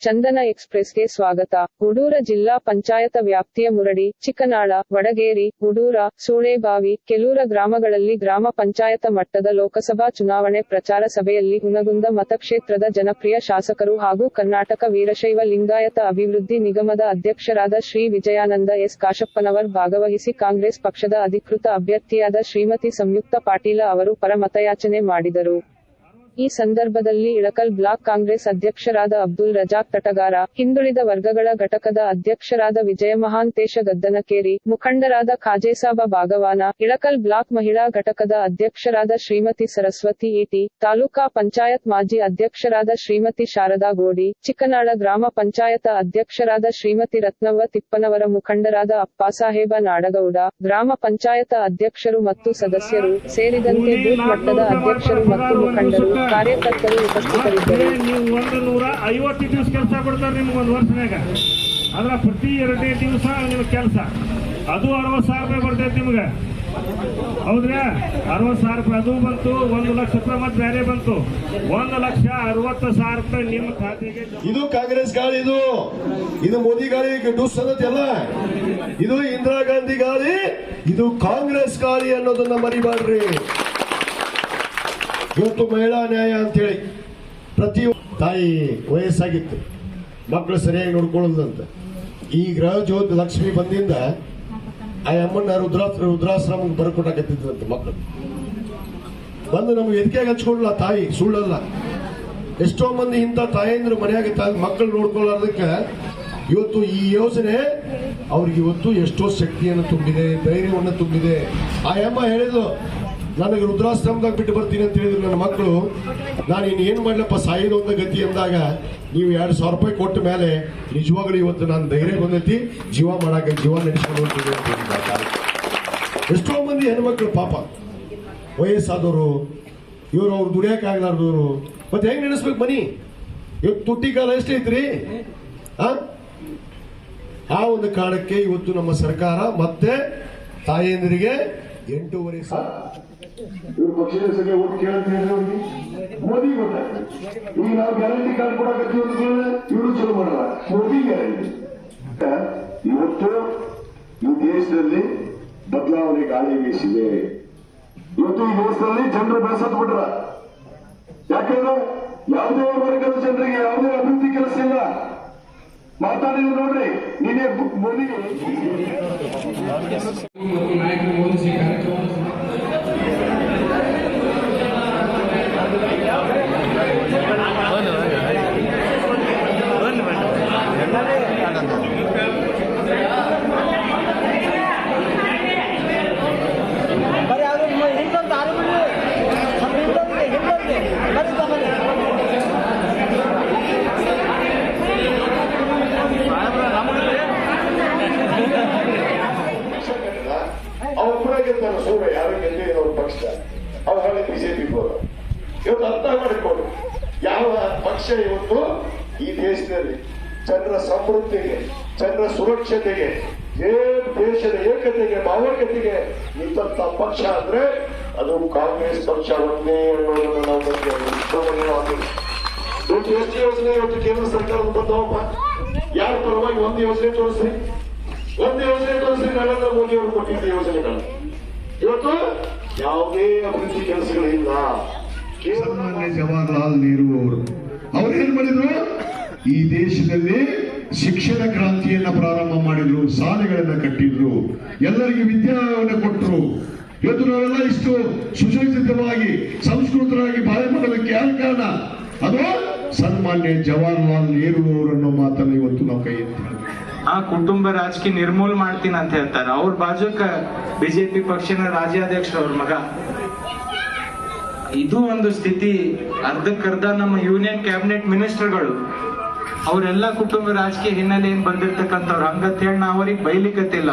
ಚಂದನ ಎಕ್ಸ್‌ಪ್ರೆಸ್‌ಗೆ ಸ್ವಾಗತ. ಉಡೂರ ಜಿಲ್ಲಾ ಪಂಚಾಯತ ವ್ಯಾಪ್ತಿಯ ಮುರಡಿ, ಚಿಕ್ಕನಾಳ, ವಡಗೇರಿ, ಉಡೂರ, ಸೂಳೆಬಾವಿ, ಕೆಲೂರ ಗ್ರಾಮಗಳಲ್ಲಿ ಗ್ರಾಮ ಪಂಚಾಯತ ಮಟ್ಟದ ಲೋಕಸಭಾ ಚುನಾವಣೆ ಪ್ರಚಾರ ಸಭೆಯಲ್ಲಿ ಹುನಗುಂದ ಮತಕ್ಷೇತ್ರದ ಜನಪ್ರಿಯ ಶಾಸಕರು ಹಾಗೂ ಕರ್ನಾಟಕ ವೀರಶೈವ ಲಿಂಗಾಯತ ಅಭಿವೃದ್ಧಿ ನಿಗಮದ ಅಧ್ಯಕ್ಷರಾದ ಶ್ರೀ ವಿಜಯಾನಂದ ಎಸ್ ಕಾಶಪ್ಪನವರ್ ಭಾಗವಹಿಸಿ ಕಾಂಗ್ರೆಸ್ ಪಕ್ಷದ ಅಧಿಕೃತ ಅಭ್ಯರ್ಥಿಯಾದ ಶ್ರೀಮತಿ ಸಂಯುಕ್ತ ಪಾಟೀಲ ಅವರು ಪರ ಮತಯಾಚನೆ ಮಾಡಿದರು. ಈ ಸಂದರ್ಭದಲ್ಲಿ ಇಳಕಲ್ ಬ್ಲಾಕ್ ಕಾಂಗ್ರೆಸ್ ಅಧ್ಯಕ್ಷರಾದ ಅಬ್ದುಲ್ ರಜಾಕ್ ತಟಗಾರ, ಹಿಂದುಳಿದ ವರ್ಗಗಳ ಘಟಕದ ಅಧ್ಯಕ್ಷರಾದ ವಿಜಯ ಮಹಾಂತೇಶ ಗದ್ದನಕೇರಿ, ಮುಖಂಡರಾದ ಖಾಜೇಸಾಬ ಬಾಗವಾನ, ಇಳಕಲ್ ಬ್ಲಾಕ್ ಮಹಿಳಾ ಘಟಕದ ಅಧ್ಯಕ್ಷರಾದ ಶ್ರೀಮತಿ ಸರಸ್ವತಿ ಈಟಿ, ತಾಲೂಕಾ ಪಂಚಾಯತ್ ಮಾಜಿ ಅಧ್ಯಕ್ಷರಾದ ಶ್ರೀಮತಿ ಶಾರದಾ ಗೋಡಿ, ಚಿಕ್ಕನಾಳ ಗ್ರಾಮ ಪಂಚಾಯತ ಅಧ್ಯಕ್ಷರಾದ ಶ್ರೀಮತಿ ರತ್ನವ್ವ ತಿಪ್ಪನವರ, ಮುಖಂಡರಾದ ಅಪ್ಪಾಸಾಹೇಬ ನಾಡಗೌಡ, ಗ್ರಾಮ ಪಂಚಾಯತ ಅಧ್ಯಕ್ಷರು ಮತ್ತು ಸದಸ್ಯರು ಸೇರಿದಂತೆ ಬೂತ್ ಮಟ್ಟದ ಅಧ್ಯಕ್ಷರು ಮತ್ತು ಮುಖಂಡರು, ಕಾರ್ಯಕರ್ತರು ಉಪಸ್ಥಿತರಿದ್ದರು. ನೀವು 150 ದಿವಸ ಕೆಲಸ ಕೊಡ್ತಾರೆ ನಿಮ್ಗೆ ಒಂದು ವರ್ಷನಾಗ. ಅದ್ರ ಪ್ರತಿ 2 ದಿವಸ ನಿಮ್ಗೆ ಕೆಲಸ, ಅದು 60,000 ರೂಪಾಯಿ ಬರ್ತೈತೆ ನಿಮ್ಗೆ. ಹೌದ್ರಾ? 60,000 ರೂಪಾಯಿ ಅದು ಬಂತು, 1 ಲಕ್ಷ ರೂಪಾಯಿ ಮತ್ತೆ ಬೇರೆ ಬಂತು. 1,60,000 ರೂಪಾಯಿ ನಿಮ್ಮ ಖಾತೆಗೆ. ಇದು ಕಾಂಗ್ರೆಸ್ ಗಾಳಿ, ಇದು ಮೋದಿ ಗಾಳಿ ಡೂಸ್ ಅನ್ನೋದಲ್ಲ. ಇದು ಇಂದಿರಾ ಗಾಂಧಿ ಗಾಳಿ, ಇದು ಕಾಂಗ್ರೆಸ್ ಗಾಳಿ ಅನ್ನೋದನ್ನ ಮರಿಬಾರ್ರಿ. ಇವತ್ತು ಮಹಿಳಾ ನ್ಯಾಯ ಅಂತ ಹೇಳಿ ಪ್ರತಿ ತಾಯಿ ವಯಸ್ಸಾಗಿತ್ತು, ಮಕ್ಕಳು ಸರಿಯಾಗಿ ನೋಡ್ಕೊಳ್ಳೋದಂತ ಈ ಗೃಹ ಜ್ಯೋತಿ ಲಕ್ಷ್ಮಿ ಬಂದಿಂದ ಆ ಅಮ್ಮನ ರುದ್ರಾಶ್ರಮಕ್ಕೆ ಬರ್ಕೊಟ್ಟಾಕತ್ತಿದ್ರಂತೆ. ಮಕ್ಕಳು ಬಂದು ನಮ್ಗೆ ಎದಕ್ಕೆ ಹಚ್ಕೊಡ್ಲ ತಾಯಿ, ಸುಳ್ಳಲ್ಲ. ಎಷ್ಟೋ ಮಂದಿ ಇಂಥ ತಾಯಂದ್ರು ಮನೆಯಾಗ ಮಕ್ಕಳು ನೋಡ್ಕೊಳ್ಳೋದಕ್ಕೆ ಇವತ್ತು ಈ ಯೋಜನೆ ಅವ್ರಿಗೆ ಇವತ್ತು ಎಷ್ಟೋ ಶಕ್ತಿಯನ್ನು ತುಂಬಿದೆ, ಧೈರ್ಯವನ್ನು ತುಂಬಿದೆ. ಆ ಅಮ್ಮ ಹೇಳಿದ್ಲು, ನನಗೆ ರುದ್ರಾಶ್ರಮದಾಗ ಬಿಟ್ಟು ಬರ್ತೀನಿ ಅಂತ ಹೇಳಿದ್ರು ನನ್ನ ಮಕ್ಕಳು. ನಾನು ಇನ್ನೇನು ಮಾಡ್ಲಪ್ಪ, ಸಾಯೋದು ಒಂದು ಗತಿ ಅಂದಾಗ ನೀವು 2,000 ರೂಪಾಯಿ ಕೊಟ್ಟ ಮೇಲೆ ನಿಜವಾಗ್ಲೂ ಇವತ್ತು ನಾನು ಧೈರ್ಯ ಬಂದೈತಿ, ಜೀವ ನಡೆಸ್ಕೊಂಡು ಹೋಗ್ತೀನಿ ಅಂತ ಹೇಳಿದ್ದಾರೆ. ಎಷ್ಟೋ ಮಂದಿ ಹೆಣ್ಮಕ್ಳು ಪಾಪ ವಯಸ್ಸಾದವರು, ಇವರು ಅವ್ರು ದುಡಿಯೋಕ್ಕಾಗಲಾರ್ದವರು, ಮತ್ತೆ ಹೆಂಗ್ ನಡೆಸ್ಬೇಕು ಮನಿ? ಇವತ್ತು ತುಟ್ಟಿ ಕಾಲ ಎಷ್ಟೈತ್ರಿ? ಆ ಒಂದು ಕಾರಣಕ್ಕೆ ಇವತ್ತು ನಮ್ಮ ಸರ್ಕಾರ ಮತ್ತೆ ತಾಯಂದಿರಿಗೆ 8,500 ಇವ್ರು ಪಕ್ಷದ ಸಭೆ ಓಟ್ ಕೇಳ್ತಿದ್ರು ಮೋದಿ ಗೊತ್ತಾಗ್ತದೆ. ಈಗ ನಾವು ಗ್ಯಾರಂಟಿ ಕಾರ್ಡ್ ಕೊಡಕತ್ತೀವಿ, ಇವರು ಚಲೋ ಮಾಡಲ್ಲ, ಮೋದಿ ಗ್ಯಾರಂಟಿ. ಇವತ್ತು ಈ ದೇಶದಲ್ಲಿ ಬದಲಾವಣೆ ಗಾಳಿ ಬೀಸಿದೆ. ಇವತ್ತು ಈ ದೇಶದಲ್ಲಿ ಜನರು ಬೇಸತ್ತು ಬಿಟ್ರ. ಯಾಕಂದ್ರೆ ಯಾವುದೇ ವರ್ಗದ ಜನರಿಗೆ ಯಾವುದೇ ಅಭಿವೃದ್ಧಿ ಕೆಲಸ ಇಲ್ಲ. ಮಾತಾಡಿದ್ರು ನೋಡ್ರಿ, ನೀನೇ ಮೋದಿ ನಾಯಕರು ಓದಿಸಿ ಕಾರ್ಯಕ್ರಮ ಅವ್ರ ಕೂಡ ಗೆಲ್ತಾರ ಸೂರ್ಯ, ಯಾರು ಗೆಲ್ಲಿ ಅವ್ರ ಪಕ್ಷ, ಅವ್ರು ಹಾಗೆ ಬಿಜೆಪಿ ಹೋದ. ಇವತ್ತು ಅರ್ಥ ಮಾಡಿಕೊಂಡು ಯಾವ ಪಕ್ಷ ಇವತ್ತು ಈ ದೇಶದಲ್ಲಿ ಜನರ ಸಮೃದ್ಧಿಗೆ, ಜನರ ಸುರಕ್ಷತೆಗೆ, ದೇಶದ ಏಕತೆಗೆ, ಭಾವೈಕ್ಯತೆಗೆ ನಿಂತ ಪಕ್ಷ ಅಂದ್ರೆ ಅದು ಕಾಂಗ್ರೆಸ್ ಪಕ್ಷ ಒಂದೇ ಅನ್ನೋದನ್ನು ನಾವು ಇವತ್ತು ಎಷ್ಟು ಯೋಜನೆ ಇವತ್ತು ಕೇಂದ್ರ ಸರ್ಕಾರ ಬಂದವಪ್ಪ, ಯಾರ ಪರವಾಗಿ ಒಂದು ಯೋಜನೆ ತೋರಿಸ್ರಿ, ಒಂದು ಯೋಜನೆ ತೋರಿಸ್ರಿ. ನರೇಂದ್ರ ಮೋದಿ ಅವರು ಕೊಟ್ಟಿದ್ದ ಯೋಜನೆಗಳು ಇವತ್ತು ಯಾವುದೇ ಅಭಿವೃದ್ಧಿ ಕೆಲಸಗಳಿಲ್ಲ. ಸನ್ಮಾನ್ಯ ಜವಾಹರ್ಲಾಲ್ ನೆಹರು ಅವರು ಏನ್ ಮಾಡಿದ್ರು? ಈ ದೇಶದಲ್ಲಿ ಶಿಕ್ಷಣ ಕ್ರಾಂತಿಯನ್ನ ಪ್ರಾರಂಭ ಮಾಡಿದ್ರು, ಶಾಲೆಗಳನ್ನ ಕಟ್ಟಿದ್ರು, ಎಲ್ಲರಿಗೂ ವಿದ್ಯಾವನ್ನು ಕೊಟ್ಟರು. ಇವತ್ತು ನಾವೆಲ್ಲ ಇಷ್ಟು ಸುಸಜ್ಜಿತವಾಗಿ ಸಂಸ್ಕೃತರಾಗಿ ಬಾಳೆ ಮಾಡೋದಕ್ಕೆ ಯಾರ ಕಾರಣ? ಅದು ಸನ್ಮಾನ್ಯ ಜವಾಹರ್ಲಾಲ್ ನೆಹರು ಅವರನ್ನು ಮಾತನ್ನು ಇವತ್ತು ನಾವು ಕೈ ಎತ್ತೀವಿ. ಆ ಕುಟುಂಬ ರಾಜಕೀಯ ನಿರ್ಮೂಲ ಮಾಡ್ತೀನಿ ಅಂತ ಹೇಳ್ತಾರೆ. ಅವ್ರ ಬಾಜುಕ ಬಿಜೆಪಿ ಪಕ್ಷದ ರಾಜ್ಯಾಧ್ಯಕ್ಷ ಅವ್ರ ಮಗ. ಇದು ಒಂದು ಸ್ಥಿತಿ. ಅರ್ಧಕ್ಕರ್ಧ ನಮ್ಮ ಯೂನಿಯನ್ ಕ್ಯಾಬಿನೆಟ್ ಮಿನಿಸ್ಟರ್ಗಳು ಅವರೆಲ್ಲ ಕುಟುಂಬ ರಾಜಕೀಯ ಹಿನ್ನೆಲೆಯಿಂದ ಬಂದಿರ್ತಕ್ಕಂಥವ್ರು. ಹಂಗಂತ ಹೇಳಿ ನಾವು ಅವ್ರಿಗೆ ಬೈಲಿಕ್ಕತ್ತಿಲ್ಲ.